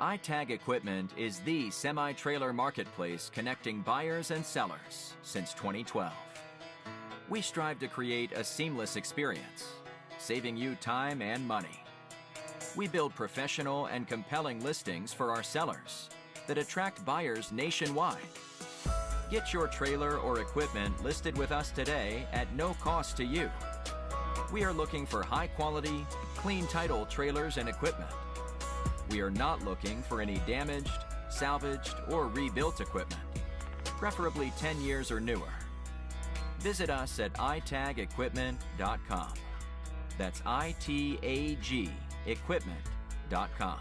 iTag Equipment is the semi-trailer marketplace connecting buyers and sellers since 2012. We strive to create a seamless experience, saving you time and money. We build professional and compelling listings for our sellers that attract buyers nationwide. Get your trailer or equipment listed with us today at no cost to you. We are looking for high-quality, clean title trailers and equipment. We are not looking for any damaged, salvaged, or rebuilt equipment, preferably 10 years or newer. Visit us at itagequipment.com. That's ITAG equipment.com.